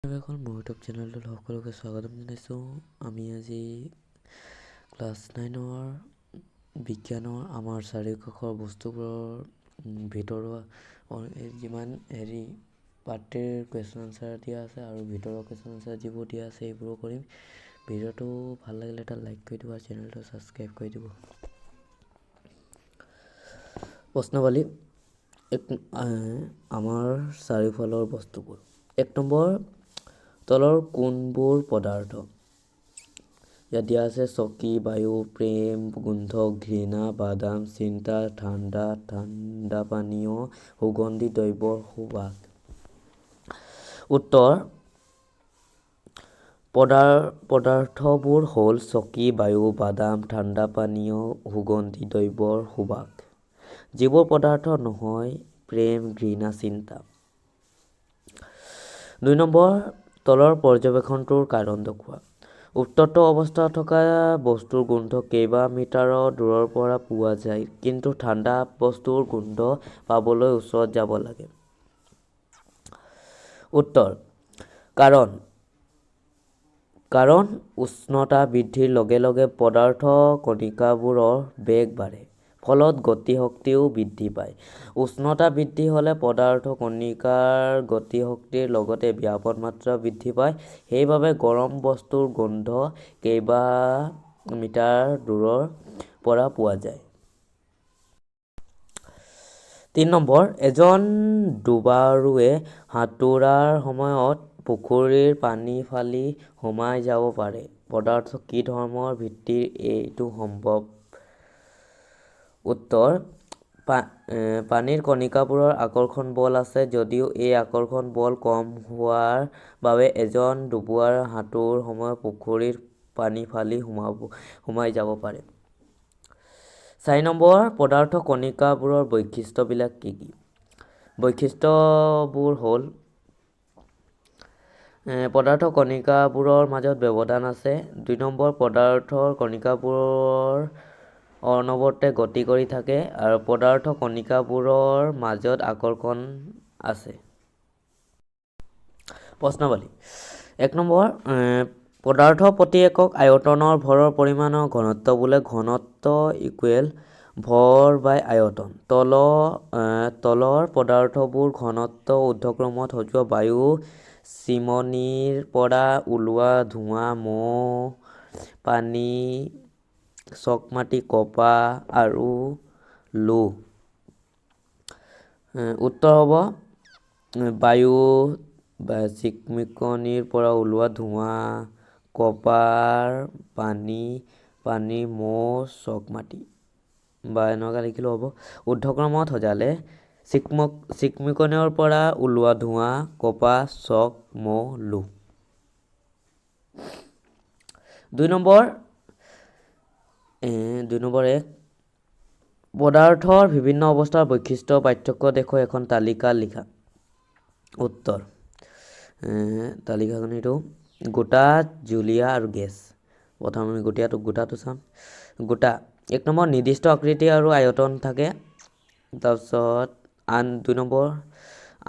এখন মোৰ ইউটিউব চেনেলটোত সকলোকে স্বাগতম জনাইছোঁ। আমি আজি ক্লাছ 9ৰ বিজ্ঞানৰ আমাৰ চাৰিওকাষৰ বস্তুবোৰৰ ভিতৰুৱা যিমান পাৰ্টিৰ কুৱেশ্যন আনচাৰ দিয়া আছে আৰু ভিতৰৰ কুৱেশ্যন আনচাৰ যিবোৰ দিয়া আছে সেইবোৰো কৰিম। ভিডিঅ'টো ভাল লাগিলে এটা লাইক কৰি দিব আৰু চেনেলটো ছাবস্ক্ৰাইব কৰি দিব। প্ৰশ্নাৱলী আমাৰ চাৰিওফালৰ বস্তুবোৰ। 1 নম্বৰ, তলৰ কোনবোৰ পদাৰ্থ? ইয়াত দিয়া আছে চকী, বায়ু, প্ৰেম, গোন্ধ, ঘৃণা, বাদাম, চিন্তা, ঠাণ্ডা পানীয়, সুগন্ধি দ্ৰব্যৰ সুবাস। উত্তৰ, পদাৰ্থবোৰ হ'ল চকী, বায়ু, বাদাম, ঠাণ্ডা পানীয়, সুগন্ধি দ্ৰব্যৰ সুবাস। যিবোৰ পদাৰ্থ নহয়, প্ৰেম, ঘৃণা, চিন্তা। 2 নম্বৰ, তলৰ পৰ্যবেক্ষণটোৰ কাৰণ দেখুওৱা। উত্তপ্ত অৱস্থাত থকা বস্তুৰ গোন্ধ কেইবা মিটাৰ দূৰৰ পৰা পোৱা যায়, কিন্তু ঠাণ্ডা বস্তুৰ গোন্ধ পাবলৈ ওচৰত যাব লাগে। উত্তৰ, কাৰণ উষ্ণতা বৃদ্ধিৰ লগে লগে পদাৰ্থ কণিকাবোৰৰ বেগ বাঢ়ে, ফলত গতিশক্তিও বৃদ্ধি পায়। উষ্ণতা বৃদ্ধি হ'লে পদাৰ্থ কণিকাৰ গতিশক্তিৰ লগতে ব্যাপন মাত্ৰা বৃদ্ধি পায়। সেইবাবে গৰম বস্তুৰ গোন্ধ কেইবা মিটাৰ দূৰৰ পৰা পোৱা যায়। 3 নম্বৰ, এজন ডুবাৰুৱে সাঁতোৰাৰ সময়ত পুখুৰীৰ পানী ফালি সোমাই যাব পাৰে। পদাৰ্থ কি ধৰ্মৰ ভিত্তিত এইটো সম্ভৱ? উত্তৰ, পানীৰ কণিকাবোৰৰ আকৰ্ষণ বল আছে যদিও এই আকৰ্ষণ বল কম হোৱাৰ বাবে এজন ডুবুৱাই সাঁতোৰ সময়ত পুখুৰীত পানী ফালি সোমাই যাব পাৰে। 4 নম্বৰ, পদাৰ্থ কণিকাবোৰৰ বৈশিষ্ট্যবিলাক কি কি? বৈশিষ্ট্যবোৰ হ'ল পদাৰ্থ কণিকাবোৰৰ মাজত ব্যৱধান আছে। 2 নম্বৰ, পদাৰ্থৰ কণিকাবোৰ অনবৰতে গতি কৰি থাকে আৰু পদাৰ্থ কণিকাবোৰৰ মাজত আকৰ্ষণ আছে। প্ৰশ্নাৱলী 1 নম্বৰ, পদাৰ্থ প্ৰতি একক আয়তনৰ ভৰৰ পৰিমাণৰ ঘনত্ব বোলে ঘনত্ব ইকুৱেল ভৰ বাই আয়তন। তলৰ পদাৰ্থবোৰ ঘনত্ব ঊৰ্ধ্বক্ৰমত সজোৱা বায়ু, চিমনীৰ পৰা ওলোৱা ধোঁৱা, মহ, পানী, চকমাটি, কপাহ আৰু লোহ। উত্তৰ হ'ব বায়ু, চিমনীৰ পৰা ওলোৱা ধোঁৱা, কপাহ, পানী, মহ, চকমাটি। বা এনেকুৱা লিখিলেও হ'ব। ঊৰ্ধ্বক্ৰমত সজালে চিমনীৰ পৰা ওলোৱা ধোঁৱা, কপাহ, চক, মহ, লোহ। 2 নম্বৰ, 1 পদাৰ্থৰ বিভিন্ন অৱস্থাৰ বৈশিষ্ট্য পাৰ্থক্য দেখুৱাই এখন তালিকা লিখা। উত্তৰ, তালিকাখন এইটো গোটা, জুলীয়া আৰু গেছ। প্ৰথম আমি গোটাটো চাম। গোটা 1 নম্বৰ, নিৰ্দিষ্ট আকৃতি আৰু আয়তন থাকে। তাৰপিছত 2 নম্বৰ,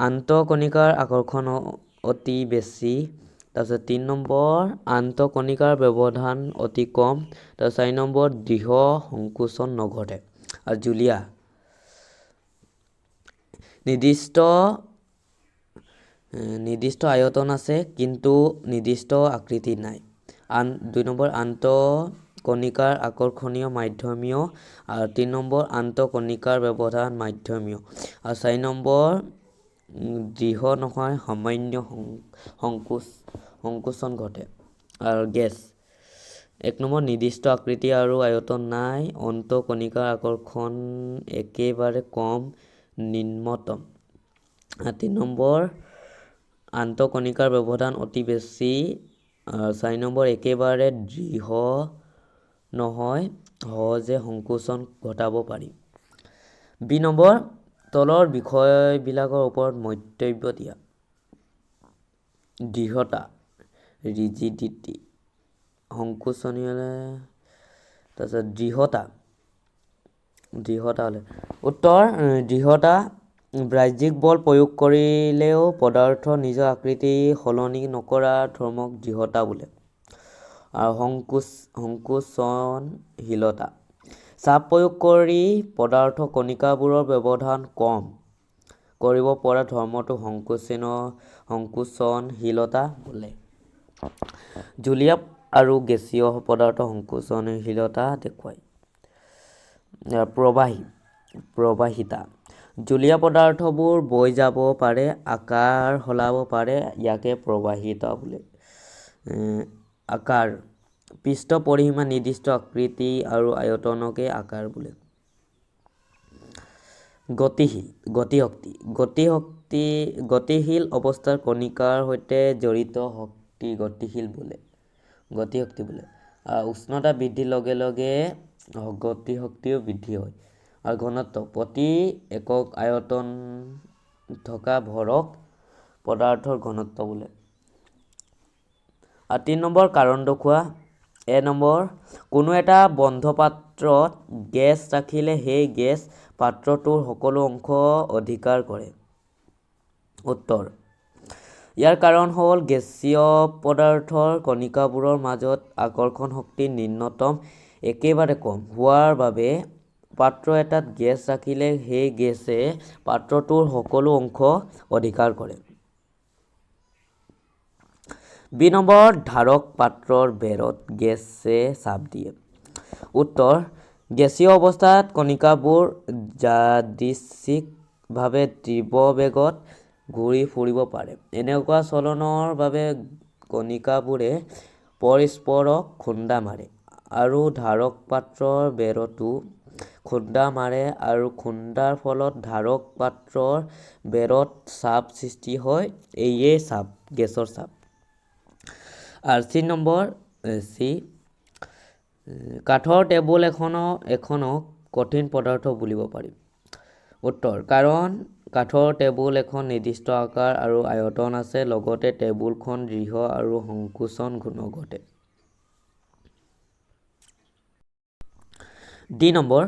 আন্তঃকণিকাৰ আকৰ্ষণ অতি বেছি। তাৰপিছত 3 নম্বৰ, আন্তঃকণিকাৰ ব্যৱধান অতি কম। তাৰপিছত 4 নম্বৰ, দৃঢ় সংকোচন নঘটে। আৰু জুলীয়া নিৰ্দিষ্ট আয়তন আছে কিন্তু নিৰ্দিষ্ট আকৃতি নাই। 2 নম্বৰ, আন্তঃকণিকাৰ আকৰ্ষণীয় মধ্যমীয়। আৰু 3 নম্বৰ, আন্তঃকণিকাৰ ব্যৱধান মধ্যমীয়। আৰু 4 নম্বৰ, দৃঢ় নহয়, সামান্য সংকোচন ঘটে। আৰু গেছ 1 নম্বৰ, নিৰ্দিষ্ট আকৃতি আৰু আয়তন নাই, অন্তঃকণিকাৰ আকৰ্ষণ একেবাৰে কম, নিম্নতম। 3 নম্বৰ, আন্তঃকণিকাৰ ব্যৱধান অতি বেছি। 4 নম্বৰ, একেবাৰে দৃঢ় নহয়, সহজে সংকোচন ঘটাব পাৰি। বি নম্বৰ, তলৰ বিষয়বিলাকৰ ওপৰত মন্তব্য দিয়া। দৃঢ়তা, ৰিজিডিটি, সংকোচনীয়তা। তাৰপিছত দৃঢ়তা উত্তৰ, দৃঢ়তা বাহ্যিক বল প্ৰয়োগ কৰিলেও পদাৰ্থৰ নিজৰ আকৃতি সলনি নকৰা ধৰ্মক দৃঢ়তা বোলে। আৰু সংকোচনশীলতা। চাপ প্ৰয়োগ কৰি পদাৰ্থ কণিকাবোৰৰ ব্যৱধান কম কৰিব পৰা ধৰ্মটো সংকোচনশীলতা বোলে। জুলীয়া আৰু গেছীয় পদাৰ্থ সংকোচনশীলতা দেখুৱায়। প্ৰবাহিতা। জুলীয়া পদাৰ্থবোৰ বৈ যাব পাৰে, আকাৰ সলাব পাৰে, ইয়াকে প্ৰবাহিতা বোলে। আকাৰ। পৃষ্ঠ পৰিসীমা নিৰ্দিষ্ট আকৃতি আৰু আয়তনকে আকাৰ বোলে। গতিশক্তি। গতিশীল অৱস্থাৰ কণিকাৰ সৈতে জড়িত শক্তি গতিশক্তি বোলে। উষ্ণতা বৃদ্ধিৰ লগে লগে গতিশক্তিও বৃদ্ধি হয়। আৰু ঘনত্ব। প্ৰতি একক আয়তন থকা ভৰক পদাৰ্থৰ ঘনত্ব বোলে। আৰু 3 নম্বৰ কাৰণ দেখুওৱা। কোনো এটা বন্ধ পাত্ৰত গেছ ৰাখিলে সেই গেছ পাত্ৰটোৰ সকলো অংশ অধিকাৰ কৰে। উত্তৰ। ইয়াৰ কাৰণ হ'ল গেছীয় পদাৰ্থৰ কণিকাবোৰৰ মাজত আকৰ্ষণ শক্তি ন্যূনতম একেবাৰে কম হোৱাৰ বাবে পাত্ৰ এটাত গেছ ৰাখিলে সেই গেছে পাত্ৰটোৰ সকলো অংশ অধিকাৰ কৰে। 2 নম্বৰ ধাৰক পাত্ৰৰ বেৰত গেছে চাপ দিয়ে। উত্তৰ। গেছীয় অৱস্থাত কণিকাবোৰ যাদৃচ্ছিকভাৱে তীব্ৰ বেগত ঘূৰি ফুৰিব পাৰে। এনেকুৱা চলনৰ বাবে কণিকাবোৰে পৰস্পৰক খুন্দা মাৰে আৰু ধাৰক পাত্ৰৰ বেৰতো খুন্দা মাৰে আৰু খুন্দাৰ ফলত ধাৰক পাত্ৰৰ বেৰত চাপ সৃষ্টি হয়। এয়ে গেছৰ চাপ। আৰু 3 নম্বৰ কাঠৰ টেবুল এখনক কঠিন পদাৰ্থ বুলিব পাৰি। উত্তৰ। কাৰণ কাঠৰ টেবুল এখন নিৰ্দিষ্ট আকাৰ আৰু আয়তন আছে, লগতে টেবুলখন দৃঢ় আৰু সংকোচন নঘটে। D number.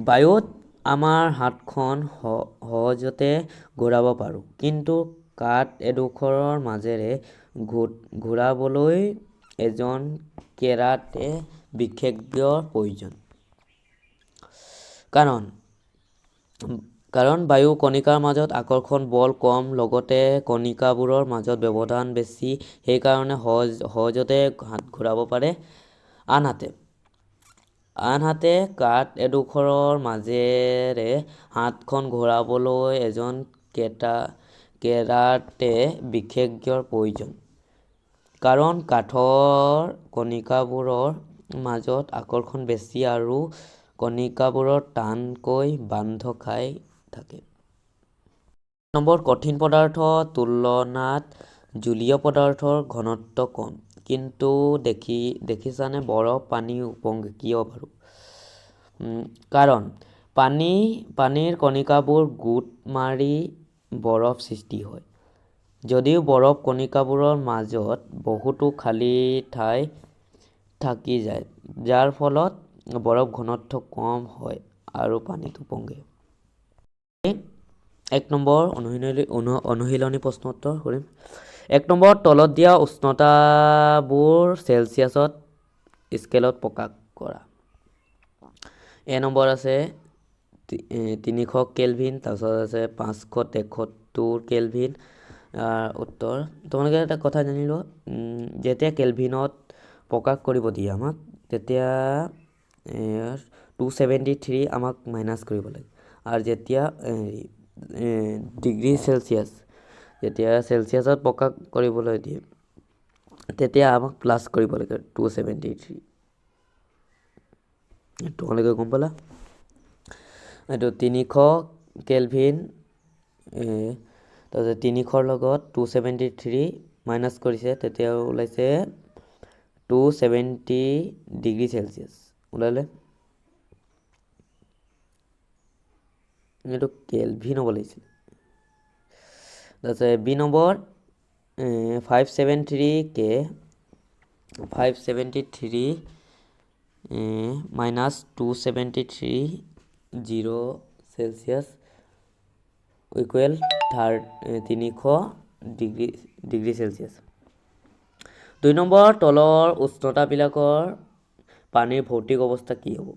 বায়ুত আমাৰ হাতখন সহজতে ঘূৰাব পাৰোঁ, কিন্তু কাঠ এডোখৰৰ মাজেৰে ঘূৰাবলৈ এজন কেৰাটে বিশেষজ্ঞৰ প্ৰয়োজন। কাৰণ বায়ু কণিকাৰ মাজত আকৰ্ষণ বল কম, লগতে কণিকাবোৰৰ মাজত ব্যৱধান বেছি, সেইকাৰণে সহজতে ঘূৰাব পাৰে। আনহাতে কাঠ এডোখৰৰ মাজেৰে হাতখন ঘূৰাবলৈ এজন কেৰাটে বিশেষজ্ঞৰ প্ৰয়োজন। কাৰণ কাঠৰ কণিকাবোৰৰ মাজত আকৰ্ষণ বেছি আৰু কণিকাবোৰ টানকৈ বান্ধ খাই থাকে। নম্বৰ। কঠিন পদাৰ্থৰ তুলনাত জলীয় পদাৰ্থৰ ঘনত্ব কম। কিন্তু দেখিছানে বৰফ, পানী উপঙি কিয় বাৰু? কাৰণ পানীৰ কণিকাবোৰ গোট মাৰি বৰফ সৃষ্টি হয়। যদিও বৰফ কণিকাবোৰৰ মাজত বহুতো খালী ঠাই থাকি যায়, যাৰ ফলত বৰফ ঘনত্ব কম হয় আৰু পানীত উপঙে। 1 নম্বৰ অনুশীলনী প্ৰশ্ন উত্তৰ কৰিম। 1 নম্বৰ। তলত দিয়া উষ্ণতাবোৰ চেলচিয়াছ স্কেলত প্ৰকাশ কৰা। A নম্বৰ আছে 300 কেলভিন, তাৰপিছত আছে 573 কেলভিন। উত্তৰ। তোমালোকে এটা কথা জানি লোৱা, যেতিয়া কেলভিনত প্ৰকাশ কৰিব দিয়ে আমাক, তেতিয়া 273 আমাক মাইনাছ কৰিব লাগে। আৰু যেতিয়া ডিগ্ৰী চেলচিয়াছ, যেতিয়া চেলচিয়াছত প্ৰকাশ কৰিবলৈ দিয়ে, তেতিয়া আমাক প্লাছ কৰিব লাগে 273। তোমালোকে গম পালা? এইটো 300 কেলভিন, তাৰপিছত 300ৰ লগত 273 মাইনাছ কৰিছে, তেতিয়া ওলাইছে 270 ডিগ্ৰী চেলচিয়াছ ওলালে। এইটো কেলভিন হ'ব লাগিছিল। তাৰপিছত B number 573 minus 273 0 Celsius equal 300 degree Celsius. 2 number তলৰ উষ্ণতাবিলাকৰ পানীৰ ভৌতিক অৱস্থা কি হ'ব?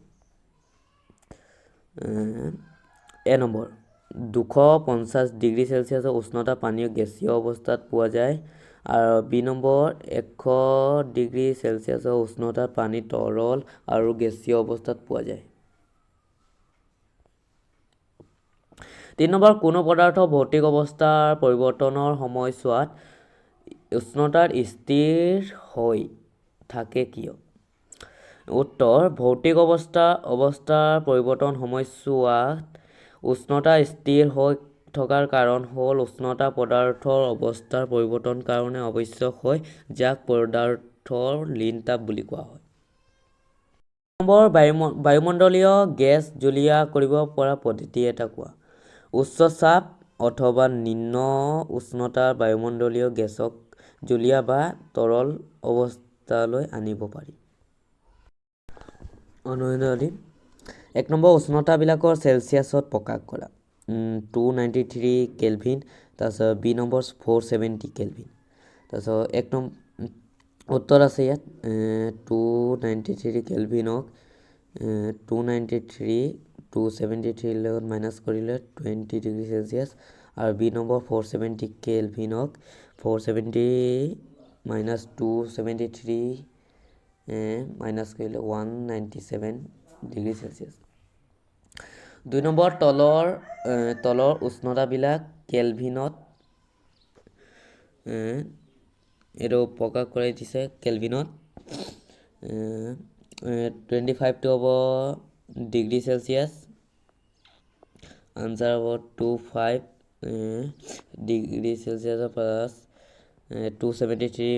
এ নম্বৰ 250 ডিগ্ৰী চেলচিয়াছৰ উষ্ণতা পানীয় গেছীয় অৱস্থাত পোৱা যায় আৰু বি নম্বৰ 100 ডিগ্ৰী চেলচিয়াছৰ উষ্ণতাত পানী তৰল আৰু গেছীয় অৱস্থাত পোৱা যায়। 3 নম্বৰ কোনো পদাৰ্থ ভৌতিক অৱস্থাৰ পৰিৱৰ্তনৰ সময়ছোৱাত উষ্ণতাৰ স্থিৰ হৈ থাকে কিয়? উত্তৰ ভৌতিক অৱস্থাৰ পৰিৱৰ্তন সময়ছোৱাত উষ্ণতা স্থিৰ হৈ থকাৰ কাৰণ হ'ল উষ্ণতা পদাৰ্থৰ অৱস্থাৰ পৰিৱৰ্তন কাৰণে আৱশ্যক হয়, যাক পদাৰ্থৰ লীনতাপ বুলি কোৱা হয়। নম্বৰ বায়ুমণ্ডলীয় গেছ জুলীয়া কৰিব পৰা পদ্ধতি এটা কোৱা। উচ্চ চাপ অথবা নিম্ন উষ্ণতাৰ বায়ুমণ্ডলীয় গেছক জুলীয়া বা তৰল অৱস্থালৈ আনিব পাৰি। 1 নম্বৰ উষ্ণতাবিলাকৰ চেলচিয়াছত প্ৰকাশ কৰা। 293 কেলভিন, তাৰপিছত বি নম্বৰ 470 কেলভিন। তাৰপিছত উত্তৰ আছে ইয়াত 293 কেলভিনক 273 লগত মাইনাছ কৰিলে 20 ডিগ্ৰী চেলচিয়াছ আৰু বি নম্বৰ 470 কেলভিনক 470 মাইনাছ 273 মাইনাছ কৰিলে 197 ডিগ্ৰী চেলচিয়াছ। 2 নম্বৰ তলৰ উষ্ণতাবিলাক কেলভিনত এইটো প্ৰকাশ কৰাই দিছে কেলভিনত 25টো হ'ব ডিগ্ৰী চেলচিয়াছ, আনচাৰ হ'ব 25 ডিগ্ৰী চেলচিয়াছৰ প্লাছ 273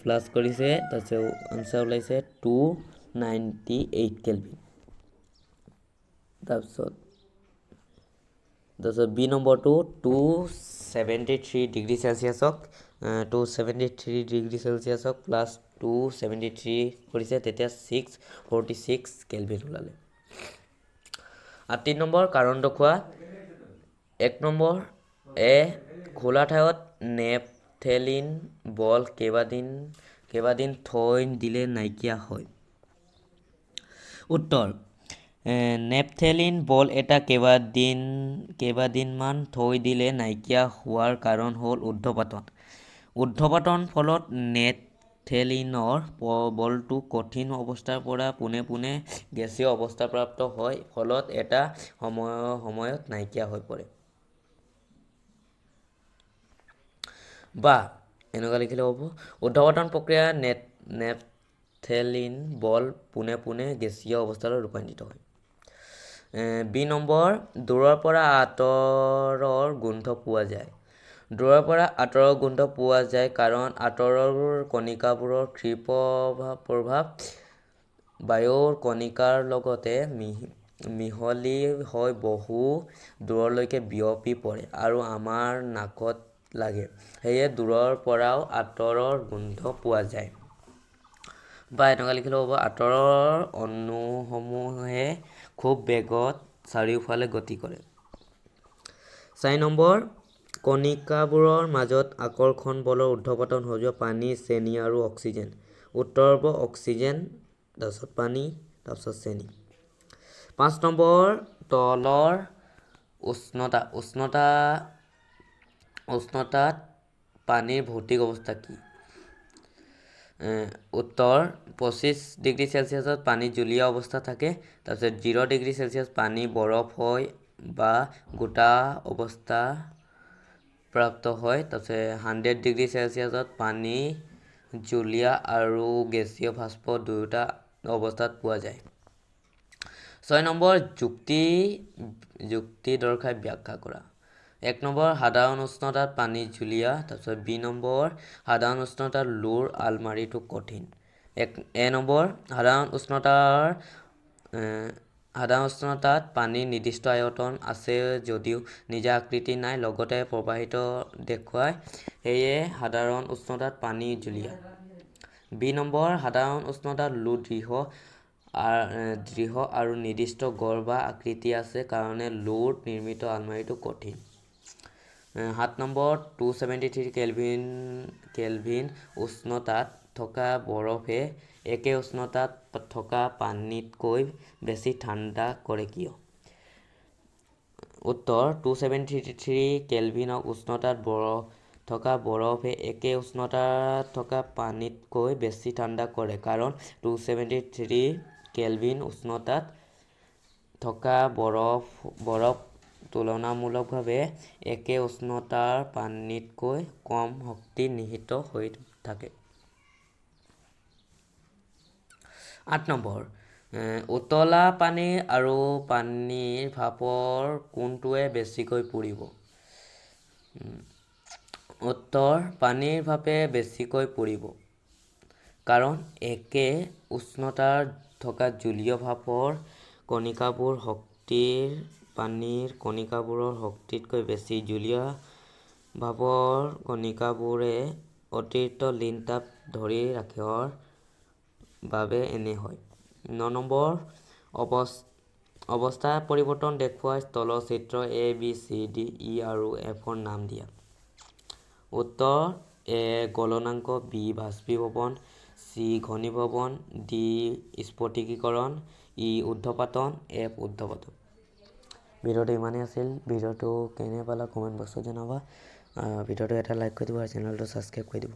প্লাছ কৰিছে, তাৰপিছত আনচাৰ ওলাইছে 298 কেলভিন। তাৰপিছত বি নম্বৰটো 273 ডিগ্ৰী চেলচিয়াছক 273 ডিগ্ৰী চেলচিয়াছক প্লাছ 273 কৰিছে, তেতিয়া 646 কেলভিন ওলালে। আৰু 3 নম্বৰ কাৰণ দেখুওৱা। 1 নম্বৰ খোলা ঠাইত নেপথেলিন বল কেইবাদিন থৈ দিলে নাইকিয়া হয়? উত্তৰ নেপথেলিন বল এটা কেইবাদিনমান থৈ দিলে নাইকিয়া হোৱাৰ কাৰণ হ'ল ঊৰ্ধ্বপাতন ফলত নেপথেলিনৰ বলটো কঠিন অৱস্থাৰ পৰা পোনে পোনে গেছীয় অৱস্থাপ্ৰাপ্ত হয়, ফলত এটা সময়ত নাইকিয়া হৈ পৰে। বা এনেকুৱা লিখিলে হ'ব ঊৰ্ধ্বপাতন প্ৰক্ৰিয়াত নেপথেলিন বল পোনে পোনে গেছীয় অৱস্থালৈ ৰূপান্তৰিত হয়। বি নম্বৰ দূৰৰ পৰা আঁতৰৰ গোন্ধ পোৱা যায়। দূৰৰ পৰা আঁতৰৰ গোন্ধ পোৱা যায় কাৰণ আঁতৰৰ কণিকাবোৰৰ ক্ষীৰ প্ৰভাৱ বায়ুৰ কণিকাৰ লগতে মিহলি হৈ বহু দূৰলৈকে বিয়পি পৰে আৰু আমাৰ নাকত লাগে, সেয়ে দূৰৰ পৰাও আঁতৰৰ গোন্ধ পোৱা যায়। বা এনেকুৱা লিখিলেও হ'ব আঁতৰৰ অণুসমূহে খুব বেগত চাৰিওফালে গতি কৰে। 4 নম্বৰ কণিকাবোৰৰ মাজত আকৰ্ষণ বলৰ ঊৰ্ধ্বপাতন সজোৱা পানী, চেনি আৰু অক্সিজেন। উত্তৰ হ'ব অক্সিজেন, তাৰপিছত পানী, তাৰপিছত চেনি। 5 নম্বৰ তলৰ উষ্ণতাত পানীৰ ভৌতিক অৱস্থা কি? উত্তৰ 25 ডিগ্ৰী চেলচিয়াছত পানী জুলীয়া অৱস্থা থাকে, তাৰপিছত 0 ডিগ্ৰী চেলচিয়াছ পানী বৰফ হয় বা গোটা অৱস্থা প্ৰাপ্ত হয়, তাৰপিছত 100 ডিগ্ৰী চেলচিয়াছত পানী জুলীয়া আৰু গেছীয় ভাস্প দুয়োটা অৱস্থাত পোৱা যায়। 6 নম্বৰ যুক্তি দৰ্শাই ব্যাখ্যা কৰা। 1 নম্বৰ সাধাৰণ উষ্ণতাত পানী জুলীয়া, তাৰপিছত বি নম্বৰ সাধাৰণ উষ্ণতাত লোৰ আলমাৰিটো কঠিন। এ নম্বৰ সাধাৰণ উষ্ণতাত পানীৰ নিৰ্দিষ্ট আয়তন আছে যদিও নিজা আকৃতি নাই, লগতে প্ৰবাহিত দেখুৱায়, সেয়ে সাধাৰণ উষ্ণতাত পানী জুলীয়া। বি নম্বৰ সাধাৰণ উষ্ণতাত লো দৃঢ় আৰু নিৰ্দিষ্ট গড় বা আকৃতি আছে কাৰণে লোৰ নিৰ্মিত আলমাৰিটো কঠিন। 7 নম্বৰ 273 কেলভিন উষ্ণতাত থকা বৰফে একে উষ্ণতাত থকা পানীতকৈ বেছি ঠাণ্ডা কৰে কিয়? উত্তৰ 273 কেলভিন উষ্ণতাত থকা বৰফে একে উষ্ণতাত থকা পানীতকৈ বেছি ঠাণ্ডা কৰে কাৰণ 273 কেলভিন উষ্ণতাত থকা বৰফ তুলনামূলকভাৱে একে উষ্ণতাৰ পানীতকৈ কম শক্তি নিহিত হৈ থাকে। 8 নম্বৰ উতলা পানী আৰু পানীৰ ভাপৰ কোনটোৱে বেছিকৈ পুৰিব? উত্তৰ পানীৰ ভাপে বেছিকৈ পুৰিব কাৰণ একে উষ্ণতাত থকা জলীয় ভাপৰ কণিকাবোৰ পানীৰ কণিকাবোৰৰ শক্তিতকৈ বেছি। জলীয় ভাপৰ কণিকাবোৰে অতিৰিক্ত লীন তাপ ধৰি ৰাখাৰ বাবে এনে হয়। 9 নম্বৰ অৱস্থা পৰিৱৰ্তন দেখুওৱা স্থলচিত্ৰ ABCDE আৰু Fৰ নাম দিয়া। উত্তৰ A গলনাংক, B বাষ্পীভৱন, C ঘনীভৱন, D স্ফটিকীকৰণ, E ঊৰ্ধ্বপাতন, F ঊৰ্ধ্বপাতন। ভিডিঅ'টো ইমানেই আছিল। ভিডিঅ'টো কেনে পালা কমেণ্ট বক্সত জনাবা। ভিডিঅ'টো এটা লাইক কৰি দিব আৰু চেনেলটো ছাবস্ক্ৰাইব কৰি দিব।